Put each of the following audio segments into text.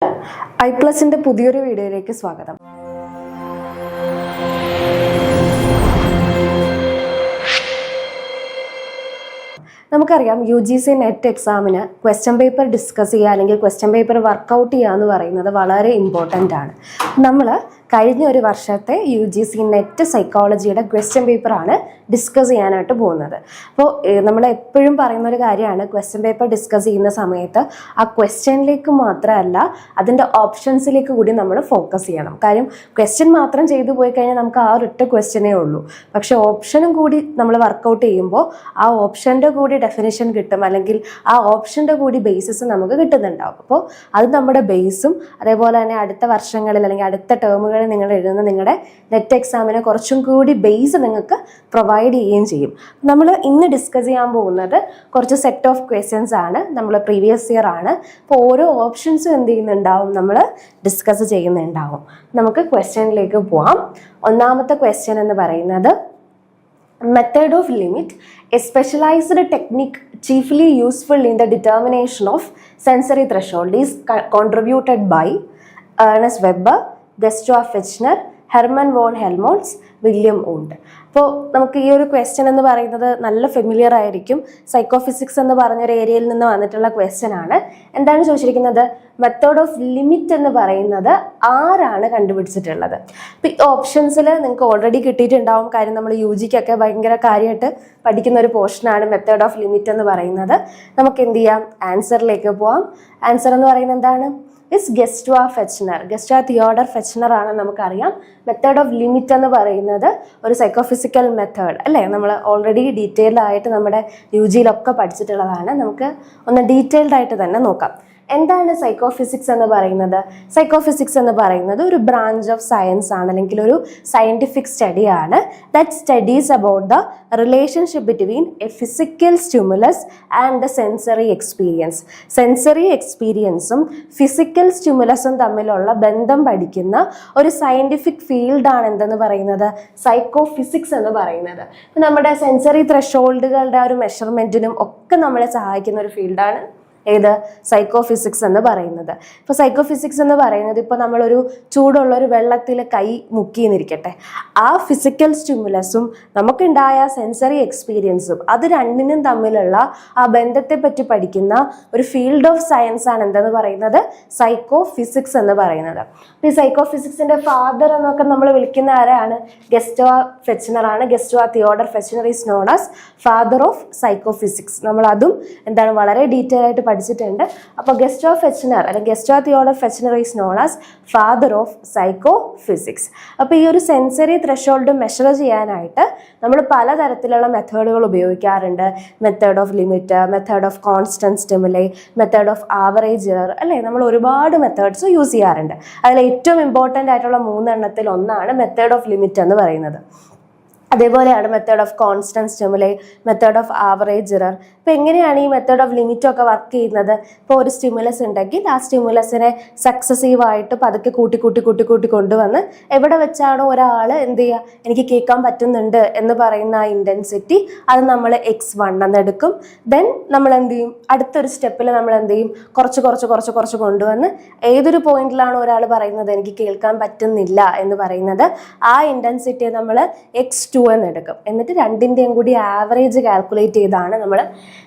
iPlusന്റെ പുതിയൊരു വീഡിയോയിലേക്ക് സ്വാഗതം. നമുക്കറിയാം UGC നെറ്റ് എക്സാമിന് ക്വസ്റ്റ്യൻ പേപ്പർ ഡിസ്കസ് ചെയ്യുക അല്ലെങ്കിൽ ക്വസ്റ്റ്യൻ പേപ്പർ വർക്കൗട്ട് ചെയ്യുക എന്ന് പറയുന്നത് വളരെ ഇമ്പോർട്ടൻ്റ് ആണ്. നമ്മൾ കഴിഞ്ഞ ഒരു വർഷത്തെ UGC നെറ്റ് സൈക്കോളജിയുടെ ക്വസ്റ്റ്യൻ പേപ്പറാണ് ഡിസ്കസ് ചെയ്യാനായിട്ട് പോകുന്നത്. അപ്പോൾ നമ്മൾ എപ്പോഴും പറയുന്ന ഒരു കാര്യമാണ്, ക്വസ്റ്റ്യൻ പേപ്പർ ഡിസ്കസ് ചെയ്യുന്ന സമയത്ത് ആ ക്വസ്റ്റ്യനിലേക്ക് മാത്രമല്ല അതിൻ്റെ ഓപ്ഷൻസിലേക്ക് കൂടി നമ്മൾ ഫോക്കസ് ചെയ്യണം. കാര്യം ക്വസ്റ്റ്യൻ മാത്രം ചെയ്തു പോയി കഴിഞ്ഞാൽ നമുക്ക് ആ ഒരൊറ്റ ക്വസ്റ്റ്യനേ ഉള്ളൂ. പക്ഷേ ഓപ്ഷനും കൂടി നമ്മൾ വർക്കൗട്ട് ചെയ്യുമ്പോൾ ആ ഓപ്ഷൻ്റെ കൂടി ഡെഫിനിഷൻ കിട്ടും, അല്ലെങ്കിൽ ആ ഓപ്ഷൻ്റെ കൂടി ബേസിസ് നമുക്ക് കിട്ടുന്നുണ്ടാവും. അപ്പോൾ അത് നമ്മുടെ ബേസും അതേപോലെ തന്നെ അടുത്ത വർഷങ്ങളിൽ അല്ലെങ്കിൽ അടുത്ത ടേമുകളിൽ നിങ്ങൾ എഴുതുന്ന നിങ്ങളുടെ നെറ്റ് എക്സാമിന് കുറച്ചും കൂടി ബേസ് നിങ്ങൾക്ക് പ്രൊവൈഡ് ചെയ്യുകയും ചെയ്യും. നമ്മൾ ഇന്ന് ഡിസ്കസ് ചെയ്യാൻ പോകുന്നത് കുറച്ച് സെറ്റ് ഓഫ് ക്വസ്റ്റ്യൻസ് ആണ്. നമ്മൾ പ്രീവിയസ് ഇയർ ആണ്. അപ്പോൾ ഓരോ ഓപ്ഷൻസും എന്ത് ചെയ്യുന്നുണ്ടാവും, നമ്മൾ ഡിസ്കസ് ചെയ്യുന്നുണ്ടാവും. നമുക്ക് ക്വസ്റ്റ്യനിലേക്ക് പോവാം. ഒന്നാമത്തെ ക്വസ്റ്റ്യൻ എന്ന് പറയുന്നത്, method of limit, a specialized technique chiefly useful in the determination of sensory threshold, is contributed by Ernest Weber, Gustav Fechner, Hermann von Helmholtz, William Wundt. അപ്പോൾ നമുക്ക് ഈ ഒരു ക്വസ്റ്റ്യൻ എന്ന് പറയുന്നത് നല്ല ഫെമിലിയർ ആയിരിക്കും. സൈക്കോഫിസിക്സ് എന്ന് പറഞ്ഞൊരു ഏരിയയിൽ നിന്ന് വന്നിട്ടുള്ള ക്വസ്റ്റ്യൻ ആണ്. എന്താണ് ചോദിച്ചിരിക്കുന്നത്? മെത്തേഡ് ഓഫ് ലിമിറ്റ് എന്ന് പറയുന്നത് ആരാണ് കണ്ടുപിടിച്ചിട്ടുള്ളത്? അപ്പോൾ ഈ ഓപ്ഷൻസിൽ നിങ്ങൾക്ക് ഓൾറെഡി കിട്ടിയിട്ടുണ്ടാവും. കാര്യം നമ്മൾ UGക്കൊക്കെ ഭയങ്കര കാര്യമായിട്ട് പഠിക്കുന്ന ഒരു പോർഷനാണ് മെത്തേഡ് ഓഫ് ലിമിറ്റ് എന്ന് പറയുന്നത്. നമുക്ക് എന്ത് ചെയ്യാം, ആൻസറിലേക്ക് പോവാം. ആൻസർ എന്ന് പറയുന്നത് എന്താണ്? ഗസ്റ്റാവ് ഫെച്ച്നർ. ഗസ്റ്റാവ് തിയോഡർ ഫെച്ച്നർ ആണ് നമുക്കറിയാം. മെത്തേഡ് ഓഫ് ലിമിറ്റ് എന്ന് പറയുന്നത് ഒരു സൈക്കോഫിസിക്കൽ മെത്തേഡ് അല്ലേ? നമ്മൾ ഓൾറെഡി ഡീറ്റെയിൽഡ് ആയിട്ട് നമ്മുടെ UGയിലൊക്കെ പഠിച്ചിട്ടുള്ളതാണ്. നമുക്ക് ഒന്ന് ഡീറ്റെയിൽഡ് ആയിട്ട് തന്നെ നോക്കാം. എന്താണ് സൈക്കോഫിസിക്സ് എന്ന് പറയുന്നത്? സൈക്കോഫിസിക്സ് എന്ന് പറയുന്നത് ഒരു ബ്രാഞ്ച് ഓഫ് സയൻസ് ആണ്, അല്ലെങ്കിൽ ഒരു സയന്റിഫിക് സ്റ്റഡിയാണ്. That studies about the relationship between a physical stimulus and the sensory experience. Sensory എക്സ്പീരിയൻസും ഫിസിക്കൽ സ്റ്റിമുലസും തമ്മിലുള്ള ബന്ധം പഠിക്കുന്ന ഒരു സയന്റിഫിക് ഫീൽഡാണ് എന്തെന്ന് പറയുന്നത്? സൈക്കോഫിസിക്സ് എന്ന് പറയുന്നത്. നമ്മുടെ സെൻസറി ത്രെഷോൾഡുകളുടെ ഒരു മെഷർമെന്റിനും ഒക്കെ നമ്മളെ സഹായിക്കുന്ന ഒരു ഫീൽഡാണ് ഏത്? സൈക്കോഫിസിക്സ് എന്ന് പറയുന്നത്. ഇപ്പോൾ സൈക്കോഫിസിക്സ് എന്ന് പറയുന്നത്, ഇപ്പോൾ നമ്മളൊരു ചൂടുള്ള ഒരു വെള്ളത്തിൽ കൈ മുക്കിയെന്നിരിക്കട്ടെ, ആ ഫിസിക്കൽ സ്റ്റിമുലസും നമുക്കുണ്ടായ സെൻസറി എക്സ്പീരിയൻസും അത് രണ്ടിനും തമ്മിലുള്ള ആ ബന്ധത്തെ പറ്റി പഠിക്കുന്ന ഒരു ഫീൽഡ് ഓഫ് സയൻസ് ആണ് എന്തെന്ന് പറയുന്നത്? സൈക്കോഫിസിക്സ് എന്ന് പറയുന്നത്. ഈ സൈക്കോഫിസിക്സിന്റെ ഫാദർ എന്നൊക്കെ നമ്മൾ വിളിക്കുന്ന ആരാണ്? ഗസ്റ്റാവ് ഫെച്ച്നർ ആണ്. Gustav Theodor Fechner is known as father of psychophysics. നമ്മൾ അതും എന്താണ് വളരെ ഡീറ്റെയിൽ ആയിട്ട് പഠിച്ചിട്ടുണ്ട്. അപ്പോൾ ഗസ്റ്റാവ് ഫെച്ച്നർ അല്ലെങ്കിൽ Gustav Theodor Fechner is known as father of psychophysics. അപ്പോൾ ഈ ഒരു സെൻസറി ത്രെഷോൾഡ് മെഷർ ചെയ്യാനായിട്ട് നമ്മൾ പലതരത്തിലുള്ള മെത്തേഡുകൾ ഉപയോഗിക്കാറുണ്ട്. Method off limit, method of constant stimuli, method of average error അല്ലേ? നമ്മൾ ഒരുപാട് മെത്തേഡ്സ് യൂസ് ചെയ്യാറുണ്ട്. അതിൽ ഏറ്റവും ഇമ്പോർട്ടൻ്റ് ആയിട്ടുള്ള 3 എണ്ണത്തിൽ ഒന്നാണ് മെത്തേഡ് ഓഫ് ലിമിറ്റ് എന്ന് പറയുന്നത്. അതേപോലെയാണ് method of constant stimuli, method of average error. ഇപ്പോൾ എങ്ങനെയാണ് ഈ മെത്തേഡ് ഓഫ് ലിമിറ്റ് ഒക്കെ വർക്ക് ചെയ്യുന്നത്? ഇപ്പോൾ ഒരു സ്റ്റിമുലസ് ഉണ്ടെങ്കിൽ ആ സ്റ്റിമുലസിനെ സക്സസീവായിട്ട് പതുക്കെ കൂട്ടി കൊണ്ടുവന്ന് എവിടെ വെച്ചാണോ ഒരാൾ എന്ത് ചെയ്യുക, എനിക്ക് കേൾക്കാൻ പറ്റുന്നുണ്ട് എന്ന് പറയുന്ന ആ ഇൻറ്റൻസിറ്റി, അത് നമ്മൾ x1 എന്നെടുക്കും. ദെൻ നമ്മൾ എന്ത് ചെയ്യും, അടുത്തൊരു സ്റ്റെപ്പിൽ നമ്മൾ എന്ത് ചെയ്യും, കുറച്ച് കൊണ്ടുവന്ന് ഏതൊരു പോയിന്റിലാണോ ഒരാൾ പറയുന്നത് എനിക്ക് കേൾക്കാൻ പറ്റുന്നില്ല എന്ന് പറയുന്നത്, ആ ഇൻറ്റൻസിറ്റിയെ നമ്മൾ x2 എന്നെടുക്കും. എന്നിട്ട് രണ്ടിൻ്റെയും കൂടി ആവറേജ് കാൽക്കുലേറ്റ് ചെയ്താണ് നമ്മൾ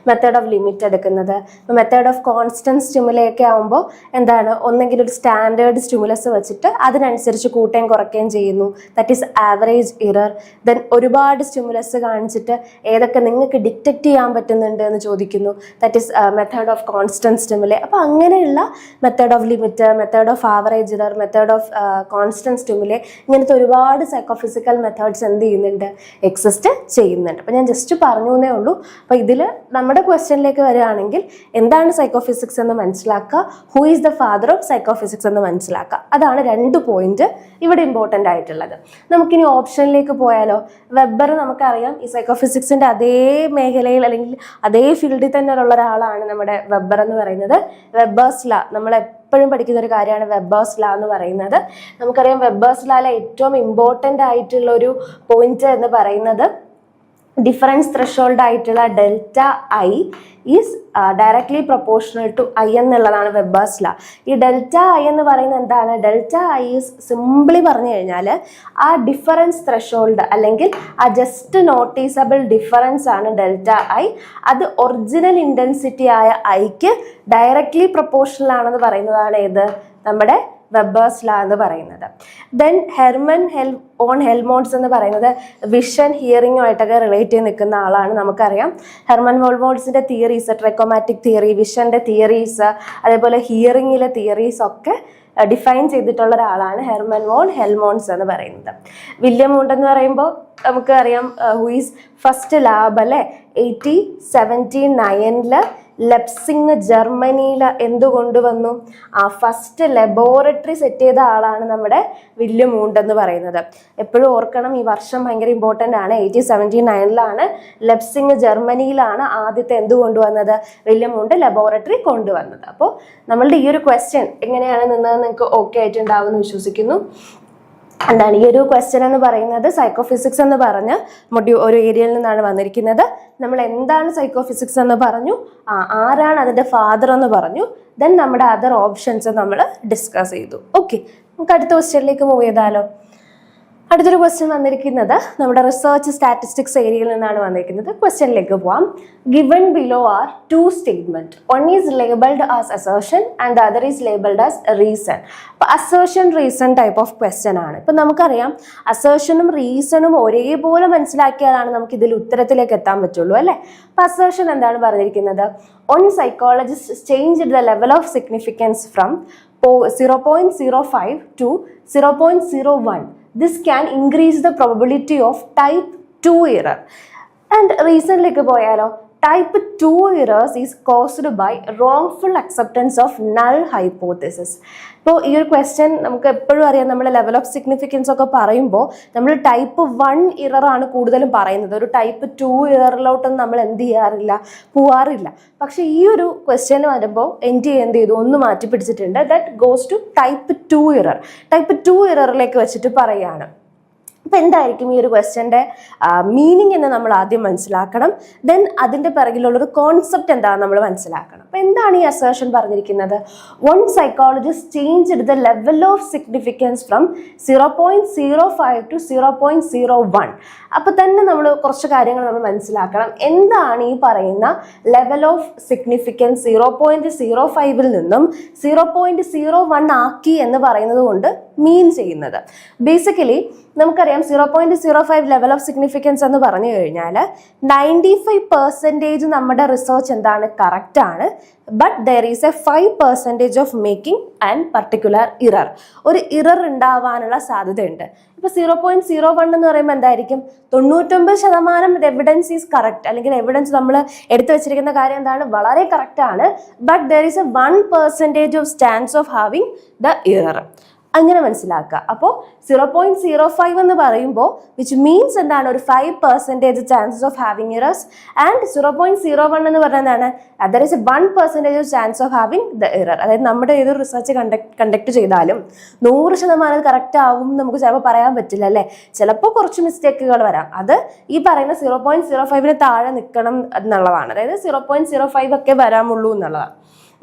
മെത്തേഡ് ഓഫ് ലിമിറ്റ് എടുക്കുന്നത്. മെത്തേഡ് ഓഫ് കോൺസ്റ്റന്റ് സ്റ്റിമുലൈ ഒക്കെ ആകുമ്പോൾ എന്താണ്, ഒന്നെങ്കിൽ ഒരു സ്റ്റാൻഡേർഡ് സ്റ്റിമുലസ് വെച്ചിട്ട് അതിനനുസരിച്ച് കൂട്ടുകയും കുറയ്ക്കുകയും ചെയ്യുന്നു. That is average error. Then ഒരുപാട് സ്റ്റിമുലസ് കാണിച്ചിട്ട് ഏതൊക്കെ നിങ്ങൾക്ക് ഡിറ്റക്ട് ചെയ്യാൻ പറ്റുന്നുണ്ട് എന്ന് ചോദിക്കുന്നു. That is method of constant stimuli. അപ്പോൾ അങ്ങനെയുള്ള method off limit, method of average error, method of constant stimuli, ഇങ്ങനത്തെ ഒരുപാട് സൈക്കോഫിസിക്കൽ മെത്തേഡ്സ് എന്ത് ചെയ്യുന്നുണ്ട്, എക്സിസ്റ്റ് ചെയ്യുന്നുണ്ട്. അപ്പോൾ ഞാൻ ജസ്റ്റ് പറഞ്ഞു എന്നേ ഉള്ളൂ. അപ്പോൾ ഇതിൽ നമ്മുടെ ക്വസ്റ്റ്യനിലേക്ക് വരികയാണെങ്കിൽ എന്താണ് സൈക്കോഫിസിക്സ് എന്ന് മനസ്സിലാക്കുക, who is the father of psychophysics എന്ന് മനസ്സിലാക്കുക. അതാണ് 2 പോയിന്റ് ഇവിടെ ഇമ്പോർട്ടൻ്റ് ആയിട്ടുള്ളത്. നമുക്കിനി ഓപ്ഷനിലേക്ക് പോയാലോ? വെബർ നമുക്കറിയാം ഈ സൈക്കോഫിസിക്സിന്റെ അതേ മേഖലയിൽ അല്ലെങ്കിൽ അതേ ഫീൽഡിൽ തന്നെ ഉള്ള ഒരാളാണ് നമ്മുടെ വെബർ എന്ന് പറയുന്നത്. വെബേഴ്സ് ലാ നമ്മൾ എപ്പോഴും പഠിക്കുന്ന ഒരു കാര്യമാണ് വെബേഴ്സ് ലാ എന്ന് പറയുന്നത്. നമുക്കറിയാം വെബേഴ്സ് ലായിലെ ഏറ്റവും ഇമ്പോർട്ടൻ്റ് ആയിട്ടുള്ള ഒരു പോയിന്റ് എന്ന് പറയുന്നത് ഡിഫറൻസ് ത്രെഷോൾഡ് ആയിട്ടുള്ള delta I is directly proportional to I എന്നുള്ളതാണ് വെബേഴ്സ് ലാ. ഈ ഡെൽറ്റ ഐ എന്ന് പറയുന്നത് എന്താണ്? ഡെൽറ്റ ഐ ഈസ് സിംപ്ലി പറഞ്ഞു കഴിഞ്ഞാൽ ആ ഡിഫറൻസ് ത്രെഷോൾഡ് അല്ലെങ്കിൽ ആ ജസ്റ്റ് നോട്ടീസബിൾ ഡിഫറൻസ് ആണ് ഡെൽറ്റ ഐ. അത് ഒറിജിനൽ ഇൻറ്റൻസിറ്റി ആയ ഐക്ക് ഡയറക്ട്ലി പ്രൊപ്പോർഷണൽ ആണെന്ന് പറയുന്നതാണ് ഏത്? നമ്മുടെ വെബേഴ്സ് ലാ എന്ന് പറയുന്നത്. ദെൻ ഹെർമൻ ഹെൽമോൾട്ട്സ് എന്ന് പറയുന്നത് വിഷൻ ഹിയറിങ്ങുമായിട്ടൊക്കെ റിലേറ്റ് ചെയ്ത് നിൽക്കുന്ന ആളാണ്. നമുക്കറിയാം ഹെർമൻ ഹെൽമോൾട്ട്സിന്റെ തിയറീസ്, ട്രെക്കോമാറ്റിക് തിയറി, വിഷന്റെ തിയറീസ്, അതേപോലെ ഹിയറിങ്ങിലെ തിയറീസ് ഒക്കെ ഡിഫൈൻ ചെയ്തിട്ടുള്ള ഒരാളാണ് ഹെർമൻ വോൺ ഹെൽമോൾട്ട്സ് എന്ന് പറയുന്നത്. വില്യം വൂണ്ട് എന്ന് പറയുമ്പോൾ നമുക്കറിയാം ഹുയിസ് ഫസ്റ്റ് ലാബ് അല്ലെ 1879 ലെപ്സിങ് ജർമ്മനിയിൽ എന്ത് കൊണ്ടുവന്നു? ആ ഫസ്റ്റ് ലബോറട്ടറി സെറ്റ് ചെയ്ത ആളാണ് നമ്മുടെ വില്യം വൂണ്ട് എന്ന് പറയുന്നത്. എപ്പോഴും ഓർക്കണം, ഈ വർഷം ഭയങ്കര ഇമ്പോർട്ടൻ്റ് ആണ്. 1879 ലെപ്സിങ് ജർമ്മനിയിലാണ് ആദ്യത്തെ എന്ത് കൊണ്ടുവന്നത്? വില്യം വൂണ്ട് ലബോറട്ടറി കൊണ്ടുവന്നത്. അപ്പോൾ നമ്മളുടെ ഈ ഒരു ക്വസ്റ്റ്യൻ എങ്ങനെയാണ് നിന്നത് നിങ്ങൾക്ക് ഓക്കെ ആയിട്ടുണ്ടാവും എന്ന് വിശ്വസിക്കുന്നു. എന്താണ് ഈ ഒരു ക്വസ്റ്റ്യൻ എന്ന് പറയുന്നത്? സൈക്കോഫിസിക്സ് എന്ന് പറഞ്ഞ ഒരു ഏരിയയിൽ നിന്നാണ് വന്നിരിക്കുന്നത്. നമ്മൾ എന്താണ് സൈക്കോഫിസിക്സ് എന്ന് പറഞ്ഞു, ആരാണ് അതിന്റെ ഫാദർ എന്ന് പറഞ്ഞു, ദെൻ നമ്മുടെ അതർ ഓപ്ഷൻസ് നമ്മൾ ഡിസ്കസ് ചെയ്തു. ഓക്കെ, നമുക്ക് അടുത്ത ക്വസ്റ്റ്യനിലേക്ക് മൂവ് ചെയ്താലോ? അടുത്തൊരു ക്വസ്റ്റ്യൻ വന്നിരിക്കുന്നത് നമ്മുടെ റിസർച്ച് സ്റ്റാറ്റിസ്റ്റിക്സ് ഏരിയയിൽ നിന്നാണ് വന്നിരിക്കുന്നത്. ക്വസ്റ്റ്യനിലേക്ക് പോവാം. Given below are two statement. One is labelled as assertion and the other is labelled as reason. അപ്പൊ assertion reason type of question ആണ്. ഇപ്പൊ നമുക്കറിയാം അസേർഷനും റീസണും ഒരേപോലെ മനസ്സിലാക്കിയാലാണ് നമുക്ക് ഇതിൽ ഉത്തരത്തിലേക്ക് എത്താൻ പറ്റുള്ളൂ അല്ലെ. അപ്പൊ അസേർഷൻ എന്താണ് പറഞ്ഞിരിക്കുന്നത്? One psychologist changed the level of significance from 0.05 to 0.01. This can increase the probability of type 2 error. And റീസണിലേക്ക് പോയാലോ? Type 2 errors is caused by wrongful acceptance of null hypothesis. ഇപ്പോൾ ഈ ഒരു ക്വസ്റ്റ്യൻ നമുക്ക് എപ്പോഴും അറിയാം, നമ്മൾ ലെവൽ ഓഫ് സിഗ്നിഫിക്കൻസ് ഒക്കെ പറയുമ്പോൾ നമ്മൾ ടൈപ്പ് 1 ഇറർ ആണ് കൂടുതലും പറയുന്നത്. ഒരു ടൈപ്പ് 2 ഇററിലോട്ടൊന്നും നമ്മൾ എന്ത് ചെയ്യാറില്ല, പോവാറില്ല. പക്ഷെ ഈ ഒരു ക്വസ്റ്റ്യൻ വരുമ്പോൾ എന്ത് ചെയ്തു, ഒന്ന് മാറ്റി പിടിച്ചിട്ടുണ്ട്. That goes to type 2 error. Type 2 ഇററിലേക്ക് വെച്ചിട്ട് പറയുകയാണ്. അപ്പൊ എന്തായിരിക്കും ഈ ഒരു ക്വസ്റ്റ്യന്റെ മീനിങ് എന്ന് നമ്മൾ ആദ്യം മനസ്സിലാക്കണം. ദെൻ അതിന്റെ പിറകിലുള്ളൊരു കോൺസെപ്റ്റ് എന്താണെന്ന് നമ്മൾ മനസ്സിലാക്കണം. അപ്പൊ എന്താണ് ഈ അസേർഷൻ പറഞ്ഞിരിക്കുന്നത്? One psychologist changed the level of significance from 0.05 to 0.01. അപ്പൊ തന്നെ നമ്മൾ കുറച്ച് കാര്യങ്ങൾ നമ്മൾ മനസ്സിലാക്കണം. എന്താണ് ഈ പറയുന്ന ലെവൽ ഓഫ് സിഗ്നിഫിക്കൻസ് 0.05 നിന്നും 0.01 ആക്കി എന്ന് പറയുന്നത് കൊണ്ട് മീൻ ചെയ്യുന്നത്? ബേസിക്കലി നമുക്കറിയാം 0.05 ലെവൽ ഓഫ് സിഗ്നിഫിക്കൻസ് എന്ന് പറഞ്ഞു കഴിഞ്ഞാൽ 95% നമ്മുടെ റിസർച്ച് എന്താണ്, കറക്റ്റ് ആണ്. But there is A 5% of making and particular error. ഒരു ഇറർ ഉണ്ടാവാനുള്ള സാധ്യതയുണ്ട്. ഇപ്പൊ 0.01 എന്ന് പറയുമ്പോൾ എന്തായിരിക്കും? 99% എവിഡൻസ് ഈസ് കറക്റ്റ്, അല്ലെങ്കിൽ എവിഡൻസ് നമ്മൾ എടുത്തു വെച്ചിരിക്കുന്ന കാര്യം എന്താണ്, വളരെ കറക്റ്റ് ആണ്. But there is A 1% of chance of having the error. അങ്ങനെ മനസ്സിലാക്കുക. അപ്പോൾ 0.05 എന്ന് പറയുമ്പോൾ വിച്ച് മീൻസ് എന്താണ്, ഒരു 5% chances of having errors. And 0.01 എന്ന് പറയുന്നതാണ് there is A 1% chance of having the error. അതായത് നമ്മുടെ ഏതൊരു റിസർച്ച് കണ്ടക്ട് ചെയ്താലും 100% കറക്റ്റ് ആവും നമുക്ക് ചിലപ്പോൾ പറയാൻ പറ്റില്ല അല്ലേ. ചിലപ്പോൾ കുറച്ച് മിസ്റ്റേക്കുകൾ വരാം. അത് ഈ പറയുന്ന 0.05 താഴെ നിൽക്കണം എന്നുള്ളതാണ്. അതായത് 0.05 ഒക്കെ വരാമുള്ളൂ എന്നുള്ളതാണ്.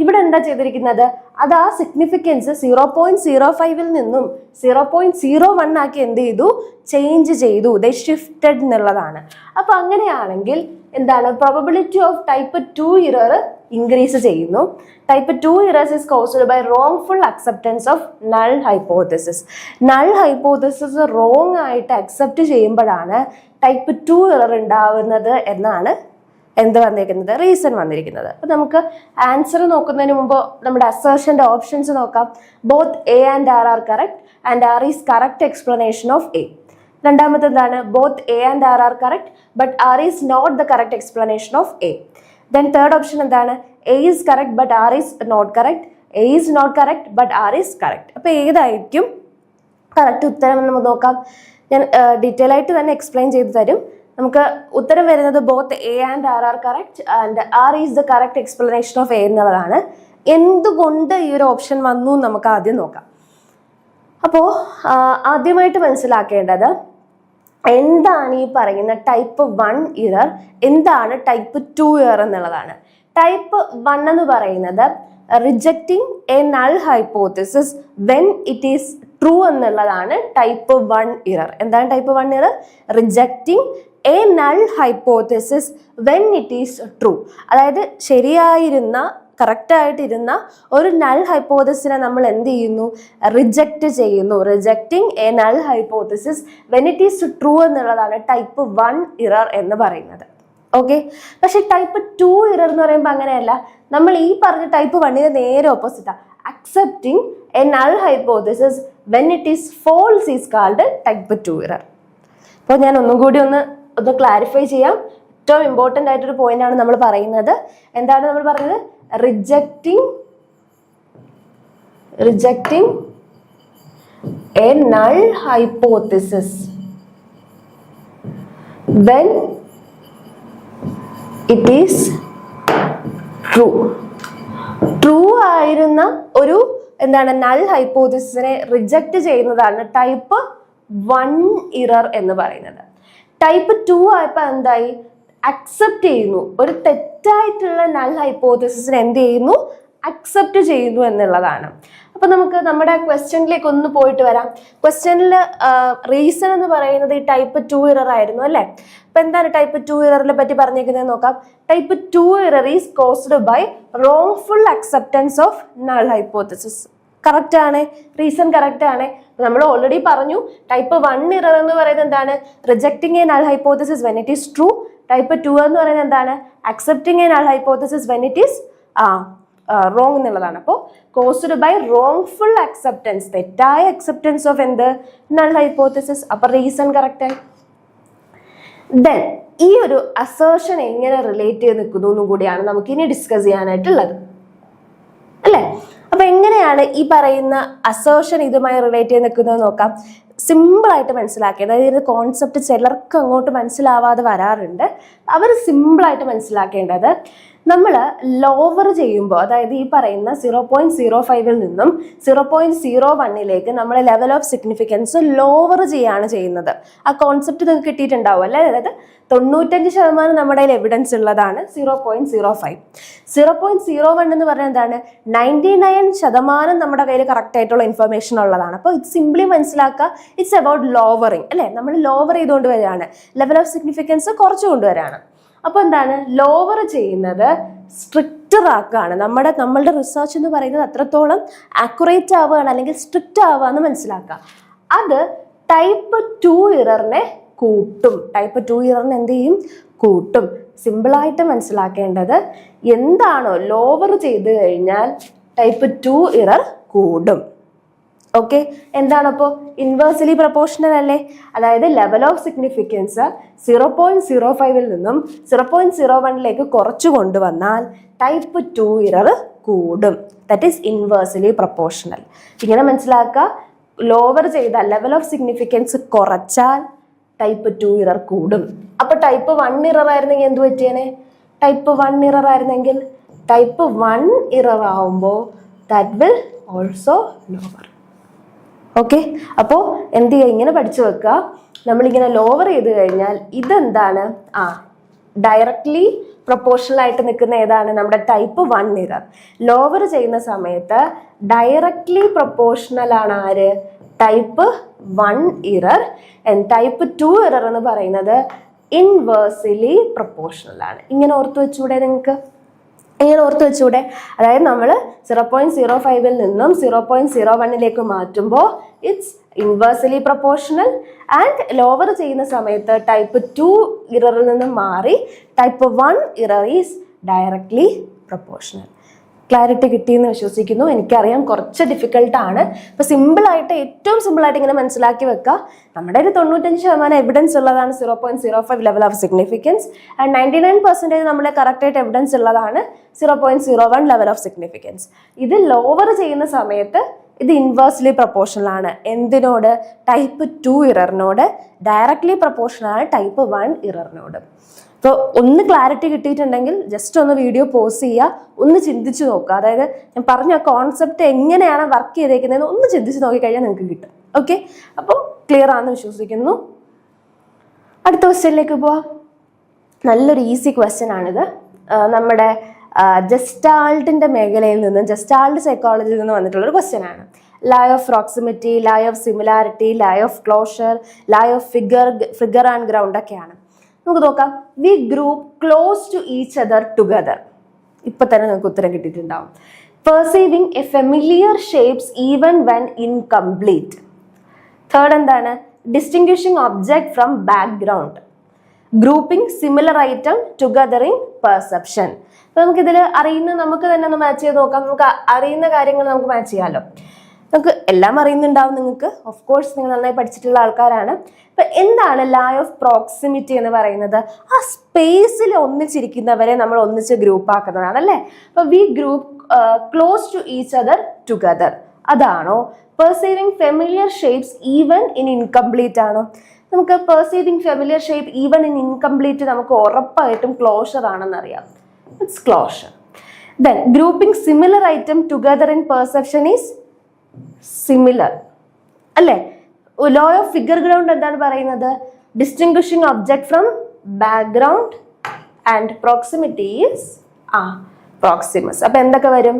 ഇവിടെ എന്താ ചെയ്തിരിക്കുന്നത്? അത് ആ സിഗ്നിഫിക്കൻസ് 0.05 നിന്നും 0.01 ആക്കി എന്ത് ചെയ്തു, ചേഞ്ച് ചെയ്തു. ദേ ഷിഫ്റ്റഡ് എന്നുള്ളതാണ്. അപ്പൊ അങ്ങനെയാണെങ്കിൽ എന്താണ്, probability of type 2 error increase ചെയ്യുന്നു. Type 2 errors is caused by wrongful acceptance of null hypothesis. Null hypothesis wrong ആയിട്ട് അക്സെപ്റ്റ് ചെയ്യുമ്പോഴാണ് ടൈപ്പ് 2 ഇറർ ഉണ്ടാവുന്നത് എന്നാണ് എന്ത് വന്നിരിക്കുന്നത്, റീസൺ വന്നിരിക്കുന്നത്. അപ്പൊ നമുക്ക് ആൻസർ നോക്കുന്നതിന് മുമ്പ് നമ്മുടെ അസേർഷന്റെ ഓപ്ഷൻസ് നോക്കാം. Both A and R are correct and R is correct explanation of A. രണ്ടാമത്തെ എന്താണ്, both A and R are correct but R is not the correct explanation of A. Then third option എന്താണ്, A is correct but R is not correct, A is not correct but R is correct. അപ്പൊ ഏതായിരിക്കും correct ഉത്തരം എന്ന് നമുക്ക് നോക്കാം. ഞാൻ detail ആയിട്ട് തന്നെ എക്സ്പ്ലെയിൻ ചെയ്തു തരും. നമുക്ക് ഉത്തരം വരുന്നത് both A and R are correct and R is the correct explanation of A എന്നുള്ളതാണ്. എന്തുകൊണ്ട് ഈ ഒരു ഓപ്ഷൻ വന്നു നമുക്ക് ആദ്യം നോക്കാം. അപ്പോൾ ആദ്യമായിട്ട് മനസ്സിലാക്കേണ്ടത് എന്താണ് ഈ പറയുന്ന ടൈപ്പ് 1 ഇറർ, എന്താണ് ടൈപ്പ് 2 ഇറർ എന്നുള്ളതാണ്. ടൈപ്പ് 1 എന്ന് പറയുന്നത് rejecting A null hypothesis when it is true എന്നുള്ളതാണ് ടൈപ്പ് 1 ഇറർ. എന്താണ് type 1 error? Rejecting A null hypothesis when it is true. അതായത് ശരിയായിരുന്ന കറക്റ്റായിട്ടിരുന്ന ഒരു നൾ ഹൈപ്പോത്തിസിനെ നമ്മൾ എന്ത് ചെയ്യുന്നു? റിജക്റ്റ് ചെയ്യുന്നു. Rejecting A null hypothesis when it is true എന്നുള്ളതാണ് ടൈപ്പ് 1 ഇറർ എന്ന് പറയുന്നത്. ഓക്കെ, പക്ഷെ ടൈപ്പ് 2 ഇറർ എന്ന് പറയുമ്പോൾ അങ്ങനെയല്ല. നമ്മൾ ഈ പറഞ്ഞ ടൈപ്പ് 1ന് നേരെ ഓപ്പോസിറ്റാണ്. Accepting a null hypothesis when it is false is called type 2 error. അപ്പോൾ ഞാൻ ഒന്നും കൂടി ഒന്ന് ക്ലാരിഫൈ ചെയ്യാം. ഏറ്റവും ഇമ്പോർട്ടൻ്റ് ആയിട്ടൊരു പോയിന്റ് ആണ് നമ്മൾ പറയുന്നത്. എന്താണ് നമ്മൾ പറഞ്ഞത്? rejecting a null hypothesis when it is true ആയിരുന്ന ഒരു എന്താണ് നൾ ഹൈപ്പോത്തിസിനെ റിജക്റ്റ് ചെയ്യുന്നതാണ് ടൈപ്പ് 1 ഇറർ എന്ന് പറയുന്നത്. ടൈപ്പ് 2 ആയപ്പോൾ എന്തായി? അക്സെപ്റ്റ് ചെയ്യുന്നു. ഒരു തെറ്റായിട്ടുള്ള നൾ ഹൈപ്പോത്തിസിസിനെ എന്ത് ചെയ്യുന്നു? അക്സെപ്റ്റ് ചെയ്യുന്നു എന്നുള്ളതാണ്. അപ്പൊ നമുക്ക് നമ്മുടെ ക്വസ്റ്റ്യനിലേക്ക് ഒന്ന് പോയിട്ട് വരാം. ക്വസ്റ്റ്യനിൽ റീസൺ എന്ന് പറയുന്നത് ഈ ടൈപ്പ് 2 ഇറർ ആയിരുന്നു അല്ലെ. അപ്പൊ എന്താണ് ടൈപ്പ് 2 ഇററിനെ പറ്റി പറഞ്ഞേക്കുന്നത് നോക്കാം. Type 2 error is caused by wrongful acceptance of null hypothesis. Correct ആണ്, റീസൺ കറക്റ്റ് ആണ്. നമ്മൾ ഓൾറെഡി പറഞ്ഞു ടൈപ്പ് 1 ഇറർ എന്ന് പറയുന്നത് എന്താണ്? Rejecting A null hypothesis when it is true. Type 2 എന്ന് പറയുന്നത് എന്താണ്? Accepting a null hypothesis when it is wrong എന്നുള്ളതാണ്. അപ്പോൾ കോസ്ഡ് ബൈ റോങ്ഫുൾ അക്സെപ്റ്റൻസ്, തെറ്റായ അക്സെപ്റ്റൻസ് ഓഫ് എന്ത്? Null hypothesis. അപ്പൊ റീസൺ കറക്റ്റ് ആയി. ദെൻ ഈ ഒരു അസേർഷൻ എങ്ങനെ റിലേറ്റ് ചെയ്ത് നിൽക്കുന്നു എന്നും കൂടിയാണ് നമുക്ക് ഇനി ഡിസ്കസ് ചെയ്യാനായിട്ടുള്ളത് അല്ലേ. അപ്പൊ എങ്ങനെയാണ് ഈ പറയുന്ന അസേർഷൻ ഇതുമായി റിലേറ്റ് ചെയ്ത് നിൽക്കുന്നത് നോക്കാം. സിമ്പിൾ ആയിട്ട് മനസ്സിലാക്കേണ്ടത്, അതായത് കോൺസെപ്റ്റ് ചിലർക്ക് അങ്ങോട്ട് മനസ്സിലാവാതെ വരാറുണ്ട്. അവർ സിമ്പിളായിട്ട് മനസ്സിലാക്കേണ്ടത്, നമ്മൾ ലോവർ ചെയ്യുമ്പോൾ, അതായത് ഈ പറയുന്ന 0.05 നിന്നും 0.01 നമ്മൾ ലെവൽ ഓഫ് സിഗ്നിഫിക്കൻസ് ലോവർ ചെയ്യാണ് ചെയ്യുന്നത്. ആ കോൺസെപ്റ്റ് നിങ്ങൾക്ക് കിട്ടിയിട്ടുണ്ടാവും അല്ലേ. അതായത് 95% നമ്മുടെ കയ്യിൽ എവിഡൻസ് ഉള്ളതാണ് 0.05. 0.01 എന്ന് പറഞ്ഞാൽ എന്താണ്? 99% നമ്മുടെ കയ്യിൽ കറക്റ്റ് ആയിട്ടുള്ള ഇൻഫർമേഷൻ ഉള്ളതാണ്. അപ്പോൾ ഇത് സിംപ്ലി മനസ്സിലാക്കുക, ഇറ്റ്സ് അബൌട്ട് ലോവറിങ് അല്ലേ. നമ്മൾ ലോവർ ചെയ്തുകൊണ്ട് വരികയാണ്, ലെവൽ ഓഫ് സിഗ്നിഫിക്കൻസ് കുറച്ചു കൊണ്ടുവരികയാണ്. അപ്പോൾ എന്താണ്? ലോവർ ചെയ്യുന്നത് സ്ട്രിക്റ്റർ ആക്കുകയാണ്. നമ്മളുടെ റിസർച്ച് എന്ന് പറയുന്നത് അത്രത്തോളം ആക്യുറേറ്റ് ആവുകയാണ്, അല്ലെങ്കിൽ സ്ട്രിക്റ്റ് ആവുകയെന്ന് മനസ്സിലാക്കുക. അത് ടൈപ്പ് 2 ഇററിനെ കൂട്ടും. ടൈപ്പ് 2 ഇററിന് എന്ത് ചെയ്യും? കൂട്ടും. സിമ്പിളായിട്ട് മനസ്സിലാക്കേണ്ടത്, എന്താണോ ലോവർ ചെയ്ത് കഴിഞ്ഞാൽ ടൈപ്പ് 2 ഇറർ കൂടും. ഓക്കെ, എന്താണപ്പോൾ? ഇൻവേഴ്സ്ലി പ്രൊപ്പോർഷണൽ അല്ലേ. അതായത് ലെവൽ ഓഫ് സിഗ്നിഫിക്കൻസ് 0.05 നിന്നും 0.01 കുറച്ചു കൊണ്ടുവന്നാൽ ടൈപ്പ് 2 ഇറർ കൂടും. That is inversely proportional. ഇങ്ങനെ മനസ്സിലാക്കുക, ലോവർ ചെയ്താൽ ലെവൽ ഓഫ് സിഗ്നിഫിക്കൻസ് കുറച്ചാൽ ടൈപ്പ് 2 ഇറർ കൂടും. അപ്പൊ ടൈപ്പ് 1 ഇറർ ആയിരുന്നെങ്കിൽ എന്ത് പറ്റിയേനെ? ടൈപ്പ് 1 ഇറർ ആയിരുന്നെങ്കിൽ ടൈപ്പ് 1 ഇറർ ആവുമ്പോൾ that will also lower. Okay, അപ്പോൾ എന്ത് ചെയ്യുക? ഇങ്ങനെ പഠിച്ചു വെക്കുക. നമ്മളിങ്ങനെ ലോവർ ചെയ്ത് കഴിഞ്ഞാൽ ഇതെന്താണ്? ഡയറക്ട്ലി പ്രൊപ്പോർഷണൽ ആയിട്ട് നിൽക്കുന്ന ഏതാണ്? നമ്മുടെ ടൈപ്പ് 1 ഇറർ. ലോവർ ചെയ്യുന്ന സമയത്ത് ഡയറക്ട്ലി പ്രൊപ്പോർഷണൽ ആണ് ആര്? Type 1 error. ടൈപ്പ് 2 ഇറർ എന്ന് പറയുന്നത് ഇൻവേഴ്സ്ലി പ്രൊപ്പോർഷണൽ ആണ്. ഇങ്ങനെ ഓർത്തു വെച്ചൂടെ നിങ്ങൾക്ക്? ഇങ്ങനെ ഓർത്ത് വെച്ചൂടെ? അതായത് നമ്മൾ 0.05 നിന്നും 0.01 മാറ്റുമ്പോൾ it's inversely proportional. And lower ചെയ്യുന്ന സമയത്ത് ടൈപ്പ് 2 ഇററിൽ നിന്നും മാറി type 1 error is directly proportional. Clarity കിട്ടിയെന്ന് വിശ്വസിക്കുന്നു. എനിക്കറിയാം കുറച്ച് ഡിഫിക്കൽട്ടാണ്. അപ്പോൾ സിമ്പിളായിട്ട്, ഏറ്റവും സിമ്പിളായിട്ട് ഇങ്ങനെ മനസ്സിലാക്കി വെക്കുക. നമ്മുടെ ഒരു 95% എവിഡൻസ് ഉള്ളതാണ് 0.05 ലെവൽ ഓഫ് സിഗ്നിഫിക്കൻസ്. ആൻഡ് 99% നമ്മുടെ കറക്റ്റായിട്ട് എവിഡൻസ് ഉള്ളതാണ് 0.01 ലെവൽ ഓഫ് സിഗ്നിഫിക്കൻസ്. ഇത് ലോവർ ചെയ്യുന്ന സമയത്ത് ഇത് ഇൻവേഴ്സ്ലി പ്രൊപ്പോർഷണൽ ആണ്. എന്തിനോട്? ടൈപ്പ് 2 ഇററിനോട്. ഡയറക്ട്ലി പ്രൊപ്പോർഷണൽ ആണ് ടൈപ്പ് 1 ഇററിനോട്. അപ്പോൾ ഒന്ന് ക്ലാരിറ്റി കിട്ടിയിട്ടുണ്ടെങ്കിൽ ജസ്റ്റ് ഒന്ന് വീഡിയോ പോസ് ചെയ്യുക, ഒന്ന് ചിന്തിച്ച് നോക്കുക. അതായത് ഞാൻ പറഞ്ഞ കോൺസെപ്റ്റ് എങ്ങനെയാണ് വർക്ക് ചെയ്തേക്കുന്നതെന്ന് ഒന്ന് ചിന്തിച്ച് നോക്കിക്കഴിഞ്ഞാൽ നിങ്ങൾക്ക് കിട്ടും. ഓക്കെ, അപ്പോൾ ക്ലിയർ ആണെന്ന് വിശ്വസിക്കുന്നു. അടുത്ത ക്വസ്റ്റ്യനിലേക്ക് പോവാം. നല്ലൊരു ഈസി ക്വസ്റ്റ്യൻ ആണിത്. നമ്മുടെ ജസ്റ്റാൾട്ടിന്റെ മേഖലയിൽ നിന്ന്, ജസ്റ്റാൾട്ട് സൈക്കോളജിയിൽ നിന്ന് വന്നിട്ടുള്ള ഒരു ക്വസ്റ്റ്യൻ ആണ്. Law of proximity, law of similarity, law of closure, law of figure and ground ഒക്കെയാണ്. നമുക്ക് നോക്കാം. We group close to each other together. ഇപ്പൊ തന്നെ നിങ്ങൾക്ക് ഉത്തരം കിട്ടിയിട്ടുണ്ടാവും. Perceiving a familiar shapes even when incomplete. Third എന്താണ്? Distinguishing object from background. Grouping similar item together in perception. അപ്പൊ നമുക്കിതിൽ നമുക്ക് തന്നെ ഒന്ന് മാച്ച് ചെയ്ത് നോക്കാം. നമുക്ക് അറിയുന്ന കാര്യങ്ങൾ നമുക്ക് മാച്ച് ചെയ്യാമല്ലോ. നമുക്ക് എല്ലാം അറിയുന്നുണ്ടാവും നിങ്ങൾക്ക്. ഓഫ് കോഴ്സ് നിങ്ങൾ നന്നായി പഠിച്ചിട്ടുള്ള ആൾക്കാരാണ്. അപ്പൊ എന്താണ് ലൈ ഓഫ് പ്രോക്സിമിറ്റി എന്ന് പറയുന്നത്? ആ സ്പേസിൽ ഒന്നിച്ചിരിക്കുന്നവരെ നമ്മൾ ഒന്നിച്ച് ഗ്രൂപ്പ് ആക്കുന്നതാണ് അല്ലേ? അപ്പൊ we group close to each other together, അതാണോ? Perceiving familiar shapes even in incomplete ആണോ? നമുക്ക് perceiving familiar shape even in incomplete നമുക്ക് ഉറപ്പായിട്ടും ക്ലോഷർ ആണെന്ന് അറിയാം. It's closure. Then grouping similar item together in perception is similar അല്ലേ? Law of figure ground എന്താണ് പറയുന്നത്? Distinguishing object from background and proximity is proximus. അപ്പൊ എന്തൊക്കെ വരും?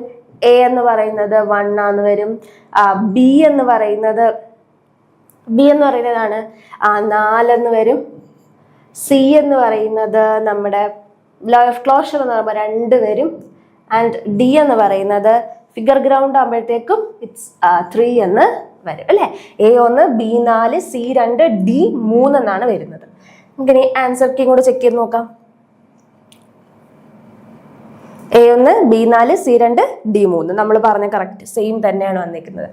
എ എന്ന് പറയുന്നത് 1 ആന്ന് വരും. ബി എന്ന് പറയുന്നതാണ് 4 എന്ന് വരും. സി എന്ന് പറയുന്നത് നമ്മുടെ ലോ ഓഫ് ക്ലോഷർ എന്ന് പറയുമ്പോൾ 2 വരും. ആൻഡ് ഡി എന്ന് പറയുന്നത് ഫിഗർ ഗ്രൗണ്ട് ആകുമ്പോഴത്തേക്കും ഇറ്റ്സ് 3 എന്ന് വരും അല്ലെ? എ 1, ബി 4, സി 2, ഡി 3 എന്നാണ് വരുന്നത്. നമുക്കിനി ആൻസർ കീ കൂടെ ചെക്ക് ചെയ്ത് നോക്കാം. A1, B4, C2, D3. നമ്മൾ പറഞ്ഞ കറക്റ്റ് സെയിം തന്നെയാണ് വന്നിരിക്കുന്നത്.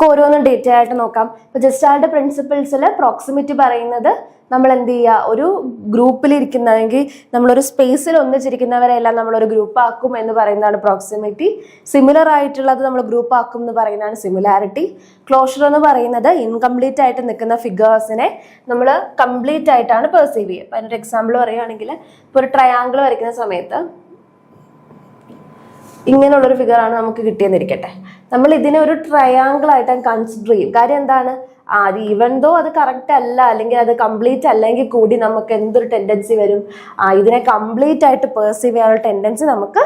ഓരോന്നും ഡീറ്റെയിൽ ആയിട്ട് നോക്കാം. ഇപ്പൊ ജസ്റ്റാൾട്ട് പ്രിൻസിപ്പിൾസിൽ പ്രോക്സിമിറ്റി പറയുന്നത് നമ്മൾ എന്ത് ചെയ്യുക, ഒരു ഗ്രൂപ്പിൽ ഇരിക്കുന്നതെങ്കിൽ നമ്മളൊരു സ്പേസിൽ ഒന്നിച്ചിരിക്കുന്നവരെല്ലാം നമ്മളൊരു ഗ്രൂപ്പ് ആക്കും എന്ന് പറയുന്നതാണ് പ്രോക്സിമിറ്റി. സിമിലർ ആയിട്ടുള്ളത് നമ്മൾ ഗ്രൂപ്പ് ആക്കും എന്ന് പറയുന്നതാണ് സിമിലാരിറ്റി. ക്ലോഷർ എന്ന് പറയുന്നത് ഇൻകംപ്ലീറ്റ് ആയിട്ട് നിൽക്കുന്ന ഫിഗേഴ്സിനെ നമ്മൾ കംപ്ലീറ്റ് ആയിട്ടാണ് പെർസീവ് ചെയ്യുക. അപ്പൊ അതിനൊരു എക്സാമ്പിൾ പറയുകയാണെങ്കിൽ ഇപ്പോൾ ഒരു ട്രയാങ്കിൾ വരയ്ക്കുന്ന സമയത്ത് ഇങ്ങനെയുള്ളൊരു ഫിഗറാണ് നമുക്ക് കിട്ടിയെന്നിരിക്കട്ടെ. നമ്മൾ ഇതിനെ ഒരു ട്രയാങ്കിൾ ആയിട്ട് കൺസിഡർ ചെയ്യും. കാര്യം എന്താണ്? അത് ഈവൻ ദോ അത് കറക്റ്റ് അല്ല, അല്ലെങ്കിൽ അത് കംപ്ലീറ്റ് അല്ലെങ്കിൽ കൂടി നമുക്ക് എന്തൊരു ടെൻഡൻസി വരും? ഇതിനെ കംപ്ലീറ്റ് ആയിട്ട് പെർസീവ് ചെയ്യാനുള്ള ടെൻഡൻസി നമുക്ക്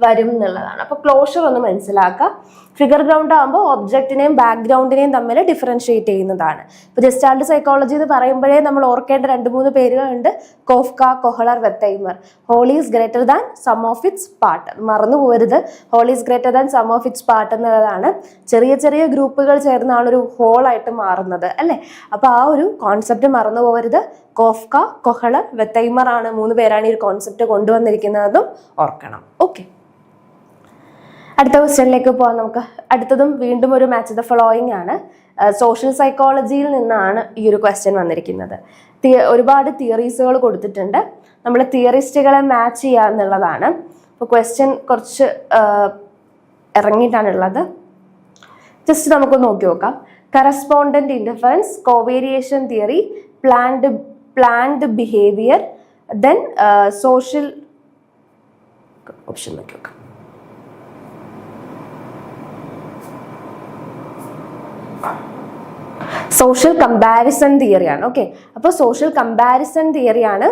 വരും എന്നുള്ളതാണ്. അപ്പൊ ക്ലോഷർ ഒന്ന് മനസ്സിലാക്കുക. ഫിഗർ ഗ്രൗണ്ട് ആകുമ്പോൾ ഒബ്ജക്റ്റിനെയും ബാക്ക്ഗ്രൗണ്ടിനെയും തമ്മിൽ ഡിഫറൻഷിയേറ്റ് ചെയ്യുന്നതാണ്. ഇപ്പൊ ജസ്റ്റാൾട്ട് സൈക്കോളജി എന്ന് പറയുമ്പോഴേ നമ്മൾ ഓർക്കേണ്ട 2-3 പേരുകളുണ്ട്. Koffka, Kohler, Wertheimer. Whole is greater than sum of its part. മറന്നു പോകരുത്. Whole is greater than sum of its part എന്നുള്ളതാണ്. ചെറിയ ചെറിയ ഗ്രൂപ്പുകൾ ചേർന്നാണ് ഒരു ഹോൾ ആയിട്ട് മാറുന്നത് അല്ലെ? അപ്പൊ ആ ഒരു കോൺസെപ്റ്റ് മറന്നു പോകരുത്. കോഫ്ക, കൊഹ്ലർ, വെത്തൈമർ ആണ് 3 പേരാണ് ഈ ഒരു കോൺസെപ്റ്റ് കൊണ്ടുവന്നിരിക്കുന്നതും ഓർക്കണം. ഓക്കെ, അടുത്ത ക്വസ്റ്റ്യനിലേക്ക് പോകാം നമുക്ക്. അടുത്തതും വീണ്ടും ഒരു മാച്ച് ദ ഫോളോയിങ് ആണ്. സോഷ്യൽ സൈക്കോളജിയിൽ നിന്നാണ് ഈ ഒരു ക്വസ്റ്റ്യൻ വന്നിരിക്കുന്നത്. ഒരുപാട് തിയറീസുകൾ കൊടുത്തിട്ടുണ്ട്. നമ്മൾ തിയറിസ്റ്റുകളെ മാച്ച് ചെയ്യുക എന്നുള്ളതാണ്. അപ്പോൾ ക്വസ്റ്റ്യൻ കുറച്ച് ഇറങ്ങിയിട്ടാണുള്ളത്. ജസ്റ്റ് നമുക്ക് നോക്കി നോക്കാം. Correspondent indifference, covariation theory, planned behaviour, then social option നോക്കി നോക്കാം. സോഷ്യൽ കമ്പാരിസൺ തിയറിയാണ്. ഓക്കെ, അപ്പോൾ സോഷ്യൽ കമ്പാരിസൺ തിയറിയാണ്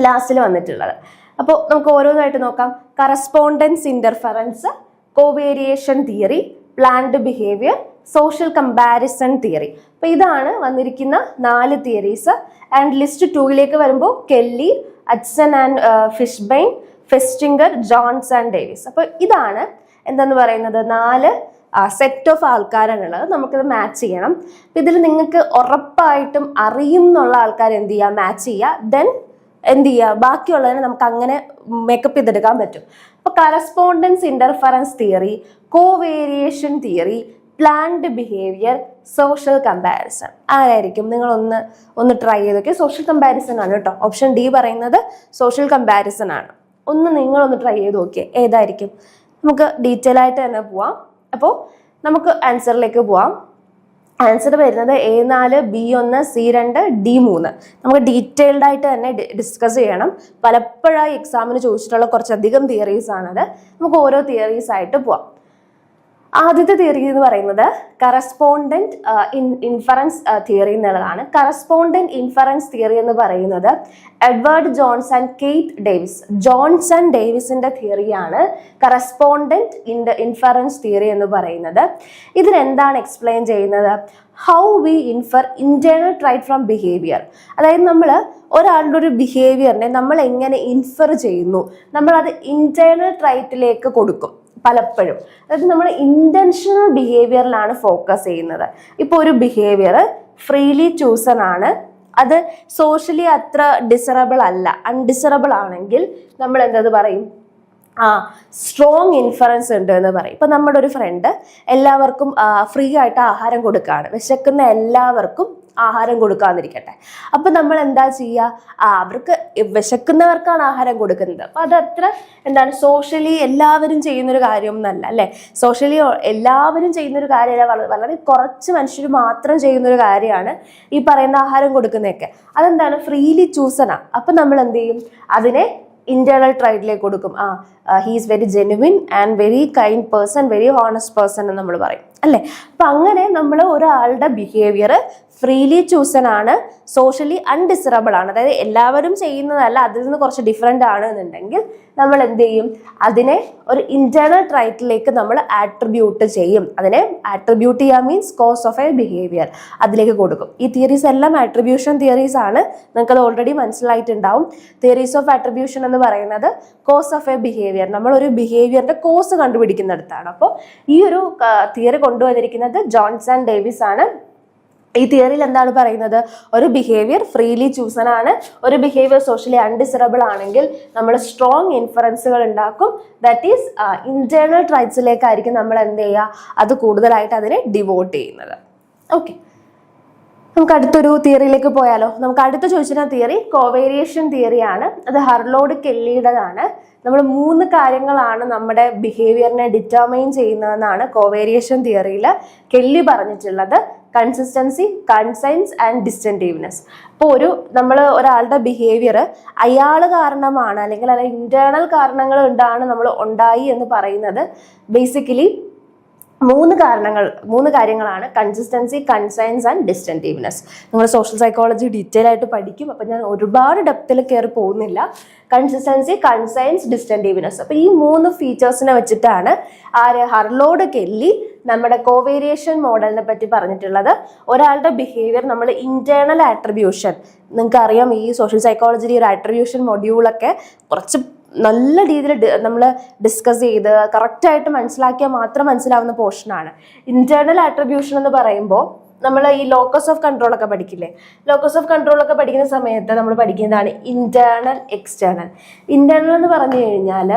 ലാസ്റ്റിൽ വന്നിട്ടുള്ളത്. അപ്പോൾ നമുക്ക് ഓരോന്നായിട്ട് നോക്കാം. Correspondence interference, covariation theory, planned behaviour, social comparison theory. അപ്പൊ ഇതാണ് വന്നിരിക്കുന്ന 4 തിയറീസ്. ആൻഡ് ലിസ്റ്റ് 2ലേക്ക് വരുമ്പോൾ കെല്ലി, അച്ഛൻ ആൻഡ് ഫിഷ്ബൈൻ, ഫെസ്റ്റിംഗർ, ജോൺസ് ആൻഡ് ഡേവിസ്. അപ്പൊ ഇതാണ് എന്താന്ന് പറയുന്നത് 4 സെറ്റ് ഓഫ് ആൾക്കാരാണുള്ളത്. നമുക്കിത് മാച്ച് ചെയ്യണം. അപ്പൊ ഇതിൽ നിങ്ങൾക്ക് ഉറപ്പായിട്ടും അറിയുന്നുള്ള ആൾക്കാർ എന്ത് ചെയ്യുക, മാച്ച് ചെയ്യുക. ദെൻ എന്ത് ചെയ്യുക, ബാക്കിയുള്ളതിനെ നമുക്ക് അങ്ങനെ മേക്കപ്പ് ചെയ്തെടുക്കാൻ പറ്റും. അപ്പൊ correspondence interference theory, covariation theory, planned behaviour, social comparison. ആരായിരിക്കും? നിങ്ങൾ ഒന്ന് ട്രൈ ചെയ്ത് നോക്കിയാൽ സോഷ്യൽ കമ്പാരിസൺ ആണ് കേട്ടോ. ഓപ്ഷൻ ഡി പറയുന്നത് സോഷ്യൽ കമ്പാരിസൺ ആണ്. നിങ്ങളൊന്ന് ട്രൈ ചെയ്ത് നോക്കിയേ ഏതായിരിക്കും. നമുക്ക് ഡീറ്റെയിൽ ആയിട്ട് തന്നെ പോവാം. അപ്പോൾ നമുക്ക് ആൻസറിലേക്ക് പോവാം. ആൻസർ വരുന്നത് A4, B1, C2, D3. നമുക്ക് ഡീറ്റെയിൽഡ് ആയിട്ട് തന്നെ ഡിസ്കസ് ചെയ്യണം. പലപ്പോഴായി എക്സാമിന് ചോദിച്ചിട്ടുള്ള കുറച്ചധികം തിയറീസ് ആണത്. നമുക്ക് ഓരോ തിയറീസ് ആയിട്ട് പോവാം. ആദ്യത്തെ തിയറി എന്ന് പറയുന്നത് കറസ്പോണ്ടന്റ് ഇൻഫറൻസ് തിയറി എന്നുള്ളതാണ്. കറസ്പോണ്ടന്റ് ഇൻഫറൻസ് തിയറി എന്ന് പറയുന്നത് Edward Jones and Keith Davis, Jones and ഡേവിസിന്റെ തിയറിയാണ് കറസ്പോണ്ടന്റ് ഇൻഫറൻസ് തിയറി എന്ന് പറയുന്നത്. ഇതിലെന്താണ് എക്സ്പ്ലെയിൻ ചെയ്യുന്നത്? How we infer internal trait from behaviour. അതായത് നമ്മൾ ഒരാളുടെ ഒരു ബിഹേവിയറിനെ നമ്മൾ എങ്ങനെ ഇൻഫർ ചെയ്യുന്നു, നമ്മളത് ഇന്റേണൽ ട്രൈറ്റിലേക്ക് കൊടുക്കും പലപ്പോഴും. അതായത് നമ്മൾ ഇന്റൻഷണൽ ബിഹേവിയറിലാണ് ഫോക്കസ് ചെയ്യുന്നത്. ഇപ്പോൾ ഒരു ബിഹേവിയർ ഫ്രീലി ചൂസൺ ആണ്, അത് സോഷ്യലി അത്ര ഡിസറബിൾ അല്ല, അൺഡിസറബിൾ ആണെങ്കിൽ നമ്മൾ എന്തത് പറയും? സ്ട്രോങ് ഇൻഫറൻസ് ഉണ്ട് എന്ന് പറയും. ഇപ്പൊ നമ്മുടെ ഒരു ഫ്രണ്ട് എല്ലാവർക്കും ഫ്രീ ആയിട്ട് ആഹാരം കൊടുക്കുകയാണ്, വിശക്കുന്ന എല്ലാവർക്കും ആഹാരം കൊടുക്കാതിരിക്കട്ടെ. അപ്പൊ നമ്മൾ എന്താ ചെയ്യുക? അവർക്ക് വിശക്കുന്നവർക്കാണ് ആഹാരം കൊടുക്കുന്നത്. അപ്പൊ അതത്ര എന്താണ് സോഷ്യലി എല്ലാവരും ചെയ്യുന്നൊരു കാര്യമൊന്നല്ല അല്ലെ. സോഷ്യലി എല്ലാവരും ചെയ്യുന്നൊരു കാര്യമല്ല, വളരെ കുറച്ച് മനുഷ്യർ മാത്രം ചെയ്യുന്നൊരു കാര്യമാണ് ഈ പറയുന്ന ആഹാരം കൊടുക്കുന്നതൊക്കെ. അതെന്താണ്? ഫ്രീലി ചൂസണാ. അപ്പൊ നമ്മൾ എന്ത് ചെയ്യും? അതിനെ ഇന്റേണൽ ട്രൈറ്റിലേക്ക് കൊടുക്കും. He's very genuine and very kind person, very honest person എന്ന് നമ്മൾ പറയും അല്ലേ. അപ്പൊ അങ്ങനെ നമ്മൾ ഒരാളുടെ ബിഹേവിയർ ഫ്രീലി ചൂസൺ ആണ്, സോഷ്യലി അൺഡിസറബിൾ ആണ്, അതായത് എല്ലാവരും ചെയ്യുന്നതല്ല, അതിൽ നിന്ന് കുറച്ച് ഡിഫറെന്റ് ആണ് എന്നുണ്ടെങ്കിൽ നമ്മൾ എന്ത് ചെയ്യും? അതിനെ ഒരു ഇന്റേണൽ ട്രൈറ്റിലേക്ക് നമ്മൾ ആട്രിബ്യൂട്ട് ചെയ്യും. അതിനെ ആട്രിബ്യൂട്ട് ചെയ്യാൻ means cause of a behaviour അതിലേക്ക് കൊടുക്കും. ഈ തിയറീസ് എല്ലാം ആട്രിബ്യൂഷൻ തിയറീസ് ആണ്, നിങ്ങൾക്കത് ഓൾറെഡി മനസ്സിലായിട്ടുണ്ടാവും. തിയറീസ് ഓഫ് ആട്രിബ്യൂഷൻ എന്ന് പറയുന്നത് കോസ് ഓഫ് എ ബിഹേവിയർ, നമ്മൾ ഒരു ബിഹേവിയറിന്റെ കോസ് കണ്ടുപിടിക്കുന്നിടത്താണ്. അപ്പോൾ ഈ ഒരു തിയറി കൊണ്ടുവന്നിരിക്കുന്നത് ജോൺസ് ആൻഡ് ഡേവിസ് ആണ്. ഈ തിയറിയിൽ എന്താണ് പറയുന്നത്? ഒരു ബിഹേവിയർ ഫ്രീലി ചൂസൺ ആണ്, ഒരു ബിഹേവിയർ സോഷ്യലി അൺഡിസറബിൾ ആണെങ്കിൽ നമ്മൾ സ്ട്രോങ് ഇൻഫറൻസുകൾ ഉണ്ടാക്കും. ദാറ്റ് ഈസ് ഇന്റേണൽ ട്രൈറ്റ്സിലേക്കായിരിക്കും നമ്മൾ എന്ത് ചെയ്യുക? അത് കൂടുതലായിട്ട് അതിനെ ഡിവോട്ട് ചെയ്യുന്നത്. ഓക്കെ, നമുക്ക് അടുത്തൊരു തിയറിയിലേക്ക് പോയാലോ? നമുക്ക് അടുത്ത് ചോദിച്ചിരുന്ന തിയറി കോവേരിയേഷൻ തിയറിയാണ്. അത് ഹർലോഡ് കെല്ലിയുടേതാണ്. നമ്മൾ 3 കാര്യങ്ങളാണ് നമ്മുടെ ബിഹേവിയറിനെ ഡിറ്റർമൈൻ ചെയ്യുന്നതെന്നാണ് കോവേരിയേഷൻ തിയറിയിൽ കെല്ലി പറഞ്ഞിട്ടുള്ളത്. Consistency, consensus and distinctiveness. ഇപ്പോൾ നമ്മൾ ഒരാളുടെ ബിഹേവിയർ അയാൾ കാരണമാണ് അല്ലെങ്കിൽ ഇന്റേണൽ കാരണങ്ങൾ നമ്മൾ ഉണ്ടായി എന്ന് പറയുന്നത് ബേസിക്കലി 3 കാര്യങ്ങളാണ്: കൺസിസ്റ്റൻസി, കൺസൈൻസ് ആൻഡ് ഡിസ്റ്റൻറ്റീവ്നെസ്. നിങ്ങൾ സോഷ്യൽ സൈക്കോളജി ഡീറ്റെയിൽ ആയിട്ട് പഠിക്കും, അപ്പം ഞാൻ ഒരുപാട് ഡെപ്തിൽ കയറി പോകുന്നില്ല. Consistency, consensus, distinctiveness. അപ്പോൾ ഈ 3 ഫീച്ചേഴ്സിനെ വെച്ചിട്ടാണ് ഹർലോഡ് കെല്ലി നമ്മുടെ കോവേരിയേഷൻ മോഡലിനെ പറ്റി പറഞ്ഞിട്ടുള്ളത്. ഒരാളുടെ ബിഹേവിയർ നമ്മൾ ഇന്റേണൽ ആട്രിബ്യൂഷൻ, നിങ്ങൾക്ക് അറിയാം ഈ സോഷ്യൽ സൈക്കോളജിയിൽ ഒരു ആട്രിബ്യൂഷൻ മൊഡ്യൂളൊക്കെ കുറച്ച് നല്ല രീതിയിൽ നമ്മൾ ഡിസ്കസ് ചെയ്ത് കറക്റ്റായിട്ട് മനസ്സിലാക്കിയാൽ മാത്രം മനസ്സിലാവുന്ന പോർഷനാണ്. ഇന്റേണൽ ആട്രിബ്യൂഷൻ എന്ന് പറയുമ്പോൾ നമ്മൾ ഈ ലോക്കസ് ഓഫ് കൺട്രോൾ ഒക്കെ പഠിക്കില്ലേ? ലോക്കസ് ഓഫ് കൺട്രോൾ ഒക്കെ പഠിക്കുന്ന സമയത്ത് നമ്മൾ പഠിക്കുന്നതാണ് ഇന്റേണൽ, എക്സ്റ്റേണൽ. ഇന്റേണൽ എന്ന് പറഞ്ഞു കഴിഞ്ഞാൽ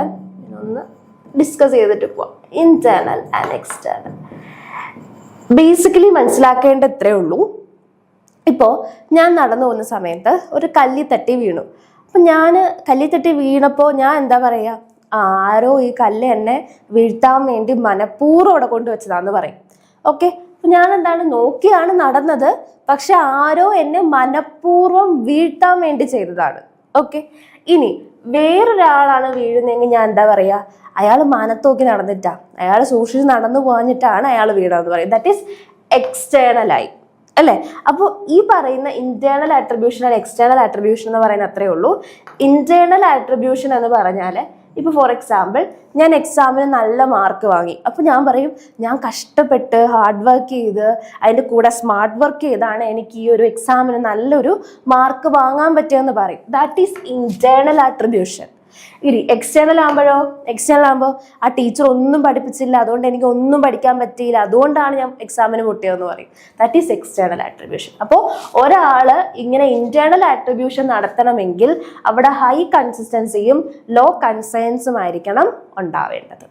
ഒന്ന് ഡിസ്കസ് ചെയ്തിട്ട് പോവാം. ഇന്റേണൽ ആൻഡ് എക്സ്റ്റേണൽ ബേസിക്കലി മനസ്സിലാക്കേണ്ട ഇത്രയേ ഉള്ളൂ. ഇപ്പോൾ ഞാൻ നടന്നു പോകുന്ന സമയത്ത് ഒരു കല്ലി തട്ടി വീണു. അപ്പം ഞാൻ കല്ലി തട്ടി വീണപ്പോൾ ഞാൻ എന്താ പറയുക? ആരോ ഈ കല്ല് എന്നെ വീഴ്ത്താൻ വേണ്ടി മനഃപൂർവ്വം അവിടെ കൊണ്ടുവച്ചതാന്ന് പറയും. ഓക്കെ, അപ്പം ഞാൻ എന്താണ് നോക്കിയാണ് നടന്നത്, പക്ഷെ ആരോ എന്നെ മനഃപൂർവ്വം വീഴ്ത്താൻ വേണ്ടി ചെയ്തതാണ്. ഓക്കെ, ഇനി വേറൊരാളാണ് വീഴുന്നതെങ്കിൽ ഞാൻ എന്താ പറയുക? അയാൾ മനത്തോക്കി നടന്നിട്ടാ, അയാൾ സൂക്ഷിച്ച് നടന്നു പോകാഞ്ഞിട്ടാണ് അയാൾ വീണതെന്ന് പറയും. ദാറ്റ് ഈസ് എക്സ്റ്റേണലായി അല്ലേ? അപ്പോൾ ഈ പറയുന്ന internal attribution and external attribution എന്ന് പറയുന്നത് അത്രയേ ഉള്ളൂ. ഇന്റേണൽ ആട്രിബ്യൂഷൻ എന്ന് പറഞ്ഞാൽ ഇപ്പോൾ ഫോർ എക്സാമ്പിൾ ഞാൻ എക്സാമിന് നല്ല മാർക്ക് വാങ്ങി. അപ്പോൾ ഞാൻ പറയും ഞാൻ കഷ്ടപ്പെട്ട് ഹാർഡ് വർക്ക് ചെയ്ത് അതിൻ്റെ കൂടെ സ്മാർട്ട് വർക്ക് ചെയ്താണ് എനിക്ക് ഈ ഒരു എക്സാമിന് നല്ലൊരു മാർക്ക് വാങ്ങാൻ പറ്റിയെന്ന് പറയും. That is internal attribution. ഇനി എക്സ്റ്റേണൽ ആകുമ്പോൾ ആ ടീച്ചർ ഒന്നും പഠിപ്പിച്ചില്ല, അതുകൊണ്ട് എനിക്ക് ഒന്നും പഠിക്കാൻ പറ്റിയില്ല, അതുകൊണ്ടാണ് ഞാൻ എക്സാമിന് മുട്ടിയതെന്ന് പറയും. That is external attribution. അപ്പോൾ ഒരാൾ ഇങ്ങനെ ഇന്റേണൽ ആട്രിബ്യൂഷൻ നടത്തണമെങ്കിൽ അവിടെ ഹൈ കൺസിസ്റ്റൻസിയും ലോ കൺസൈൻസും ആയിരിക്കണം ഉണ്ടാവേണ്ടത്.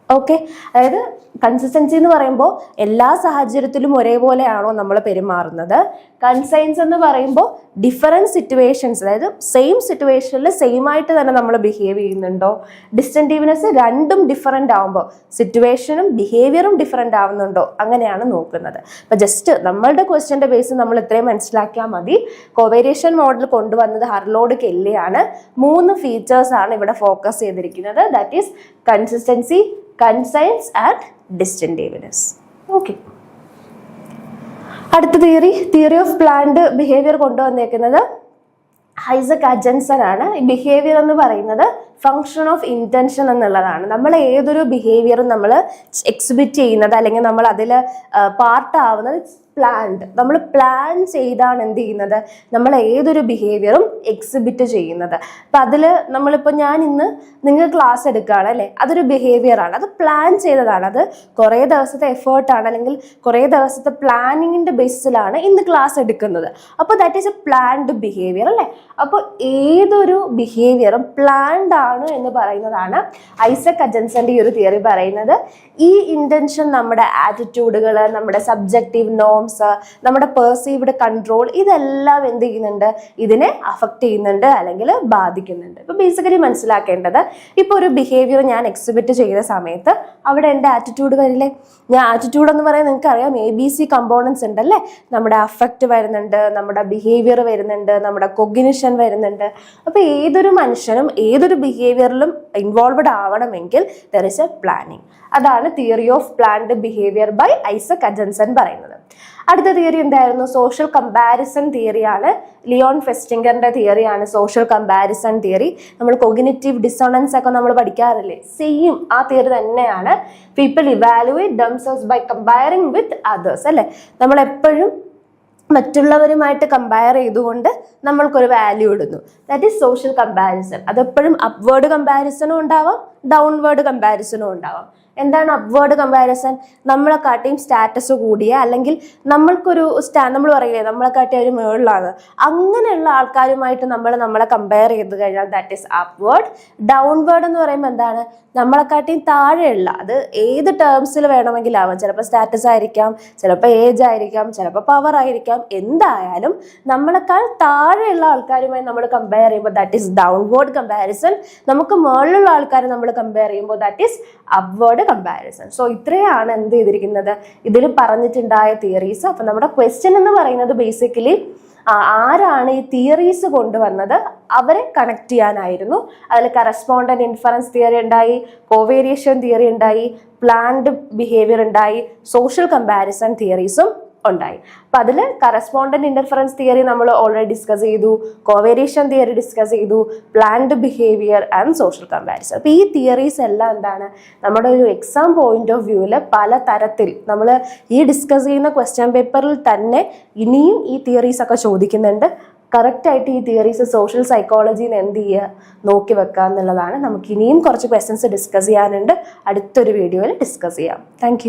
ഓക്കെ, അതായത് കൺസിസ്റ്റൻസി എന്ന് പറയുമ്പോൾ എല്ലാ സാഹചര്യത്തിലും ഒരേപോലെയാണോ നമ്മൾ പെരുമാറുന്നത്. കൺസൈൻസ് എന്ന് പറയുമ്പോൾ ഡിഫറൻറ്റ് സിറ്റുവേഷൻസ്, അതായത് സെയിം സിറ്റുവേഷനിൽ സെയിം ആയിട്ട് തന്നെ നമ്മൾ ബിഹേവ് ചെയ്യുന്നുണ്ടോ. ഡിസ്റ്റൻറ്റീവ്നെസ് രണ്ടും ഡിഫറൻ്റ് ആകുമ്പോൾ സിറ്റുവേഷനും ബിഹേവിയറും ഡിഫറൻ്റ് ആവുന്നുണ്ടോ, അങ്ങനെയാണ് നോക്കുന്നത്. അപ്പം ജസ്റ്റ് നമ്മളുടെ ക്വസ്റ്റ്യൻ്റെ ബേസ് നമ്മൾ ഇത്രയും മനസ്സിലാക്കിയാൽ മതി. കോവേരിയേഷൻ മോഡൽ കൊണ്ടുവന്നത് ഹർലോഡ് കെല്ലിയാണ്. 3 ഫീച്ചേഴ്സാണ് ഇവിടെ ഫോക്കസ് ചെയ്തിരിക്കുന്നത്. That is consistency, consensus and distinctiveness. Okay, അടുത്ത തിയറി ഓഫ് പ്ലാൻഡ് ബിഹേവിയർ കൊണ്ടുവന്നേക്കുന്നത് ഐസക് അജൻസൺ ആണ്. ഈ ബിഹേവിയർ എന്ന് പറയുന്നത് ഫങ്ഷൻ ഓഫ് ഇന്റൻഷൻ എന്നുള്ളതാണ്. നമ്മൾ ഏതൊരു ബിഹേവിയറും നമ്മൾ എക്സിബിറ്റ് ചെയ്യുന്നത് അല്ലെങ്കിൽ നമ്മൾ അതിൽ പാർട്ടാവുന്നത് പ്ലാൻഡ്. നമ്മൾ പ്ലാൻ ചെയ്താണ് എന്ത് ചെയ്യുന്നത്, നമ്മൾ ഏതൊരു ബിഹേവിയറും എക്സിബിറ്റ് ചെയ്യുന്നത്. അപ്പം അതിൽ നമ്മളിപ്പോൾ ഞാൻ ഇന്ന് നിങ്ങൾ ക്ലാസ് എടുക്കുകയാണ് അല്ലേ, അതൊരു ബിഹേവിയറാണ്, അത് പ്ലാൻ ചെയ്തതാണ്, അത് കുറേ ദിവസത്തെ എഫേർട്ടാണ് അല്ലെങ്കിൽ കുറേ ദിവസത്തെ പ്ലാനിങ്ങിൻ്റെ ബേസിസിലാണ് ഇന്ന് ക്ലാസ് എടുക്കുന്നത്. അപ്പോൾ that is A planned behaviour അല്ലേ. അപ്പോൾ ഏതൊരു ബിഹേവിയറും പ്ലാൻഡ് ആണ് എന്ന് പറയുന്നതാണ് ഐസക് അജൻസന്റെ ഈ ഒരു തിയറി പറയുന്നത്. ഈ ഇന്റൻഷൻ നമ്മുടെ ആറ്റിറ്റ്യൂഡുകൾ, നമ്മുടെ സബ്ജക്റ്റീവ് നോംസ്, നമ്മുടെ പെർസീവ്ഡ് കൺട്രോൾ, ഇതെല്ലാം എന്ത് ചെയ്യുന്നുണ്ട്, ഇതിനെ അഫക്റ്റ് ചെയ്യുന്നുണ്ട് അല്ലെങ്കിൽ ബാധിക്കുന്നുണ്ട്. ഇപ്പൊ ബേസിക്കലി മനസ്സിലാക്കേണ്ടത്, ഇപ്പൊ ഒരു ബിഹേവിയർ ഞാൻ എക്സിബിറ്റ് ചെയ്ത സമയത്ത് അവിടെ എൻ്റെ ആറ്റിറ്റ്യൂഡ് വരില്ലേ. ഞാൻ ആറ്റിറ്റ്യൂഡ് എന്ന് പറയാൻ നിങ്ങൾക്ക് അറിയാം, ABC കമ്പോണൻസ് ഉണ്ടല്ലേ. നമ്മുടെ അഫക്റ്റ് വരുന്നുണ്ട്, നമ്മുടെ ബിഹേവിയർ വരുന്നുണ്ട്, നമ്മുടെ കൊഗ്നിഷൻ വരുന്നുണ്ട്. അപ്പൊ ഏതൊരു മനുഷ്യനും ഏതൊരു ബിഹേവിയറിലും ഇൻവോൾവഡ് ആവണമെങ്കിൽ ദർ ഇസ് എ പ്ലാനിങ്. അതാണ് theory of planned behaviour by Isaac Ajzen പറയുന്നത്. അടുത്ത തിയറി എന്തായിരുന്നു, സോഷ്യൽ കമ്പാരിസൺ തിയറിയാണ്. ലിയോൺ ഫെസ്റ്റിംഗറിന്റെ തിയറിയാണ് സോഷ്യൽ കമ്പാരിസൺ തിയറി. നമ്മൾ കൊഗ്നിറ്റീവ് ഡിസോണൻസ് ഒക്കെ നമ്മൾ പഠിക്കാറില്ലേ, സെയിം ആ തിയറി തന്നെയാണ്. People evaluate themselves by comparing with others അല്ലെ. നമ്മൾ എപ്പോഴും മറ്റുള്ളവരുമായിട്ട് കമ്പയർ ചെയ്തുകൊണ്ട് നമ്മൾക്കൊരു വാല്യൂ ഇടുന്നു. That is social comparison. അതെപ്പോഴും അപ്വേർഡ് കമ്പാരിസണും ഉണ്ടാവാം, ഡൗൺവേർഡ് കമ്പാരിസണും ഉണ്ടാവാം. എന്താണ് അപ്വേർഡ് കമ്പാരിസൺ? നമ്മളെക്കാട്ടിയും സ്റ്റാറ്റസ് കൂടിയ അല്ലെങ്കിൽ നമ്മൾക്കൊരു നമ്മൾ പറയില്ലേ നമ്മളെക്കാട്ടി ഒരു മുകളിലാണ്, അങ്ങനെയുള്ള ആൾക്കാരുമായിട്ട് നമ്മളെ കമ്പയർ ചെയ്ത് കഴിഞ്ഞാൽ ദാറ്റ് ഈസ് അപ്വേർഡ്. ഡൗൺവേർഡ് എന്ന് പറയുമ്പോൾ എന്താണ്, നമ്മളെക്കാട്ടിയും താഴെയുള്ള, അത് ഏത് ടേംസിൽ വേണമെങ്കിലും ആവാം. ചിലപ്പോൾ സ്റ്റാറ്റസ് ആയിരിക്കാം, ചിലപ്പോൾ ഏജ് ആയിരിക്കാം, ചിലപ്പോൾ പവർ ആയിരിക്കാം. എന്തായാലും നമ്മളെക്കാൾ താഴെയുള്ള ആൾക്കാരുമായി നമ്മൾ കമ്പയർ ചെയ്യുമ്പോൾ ദാറ്റ് ഈസ് ഡൗൺവേർഡ് കമ്പാരിസൺ. നമുക്ക് മുകളിലുള്ള ആൾക്കാരെ നമ്മൾ കമ്പയർ ചെയ്യുമ്പോൾ that is upward comparison. So ഇത്രയാണ് എന്ത് ചെയ്തിരിക്കുന്നത്, ഇതിൽ പറഞ്ഞിട്ടുണ്ടായ തിയറീസ്. അപ്പൊ നമ്മുടെ ക്വസ്റ്റ്യൻ എന്ന് പറയുന്നത് ബേസിക്കലി ആരാണ് ഈ തിയറീസ് കൊണ്ടുവന്നത് അവരെ കണക്ട് ചെയ്യാനായിരുന്നു. അതിൽ കറസ്പോണ്ടന്റ് ഇൻഫറൻസ് തിയറി ഉണ്ടായി, കോവേരിയേഷൻ തിയറി ഉണ്ടായി, പ്ലാൻഡ് ബിഹേവിയർ ഉണ്ടായി, സോഷ്യൽ കമ്പാരിസൺ തിയറീസും ഉണ്ടായി. അപ്പൊ അതിൽ കറസ്പോണ്ടന്റ് ഇന്റർഫറൻസ് തിയറി നമ്മൾ ഓൾറെഡി ഡിസ്കസ് ചെയ്തു, കോവേരിയേഷൻ തിയറി ഡിസ്കസ് ചെയ്തു, planned behaviour and social comparison. അപ്പൊ ഈ തിയറീസ് എല്ലാം എന്താണ്, നമ്മുടെ ഒരു എക്സാം പോയിന്റ് ഓഫ് വ്യൂവിൽ പല തരത്തിൽ നമ്മൾ ഈ ഡിസ്കസ് ചെയ്യുന്ന ക്വസ്റ്റ്യൻ പേപ്പറിൽ തന്നെ ഇനിയും ഈ തിയറീസ് ഒക്കെ ചോദിക്കുന്നുണ്ട്. കറക്റ്റായിട്ട് ഈ തിയറീസ് സോഷ്യൽ സൈക്കോളജിയിൽ എന്ത് ചെയ്യുക, നോക്കി വെക്കുക എന്നുള്ളതാണ്. നമുക്ക് ഇനിയും കുറച്ച് ക്വസ്റ്റ്യൻസ് ഡിസ്കസ് ചെയ്യാനുണ്ട്, അടുത്തൊരു വീഡിയോയിൽ ഡിസ്കസ് ചെയ്യാം. താങ്ക്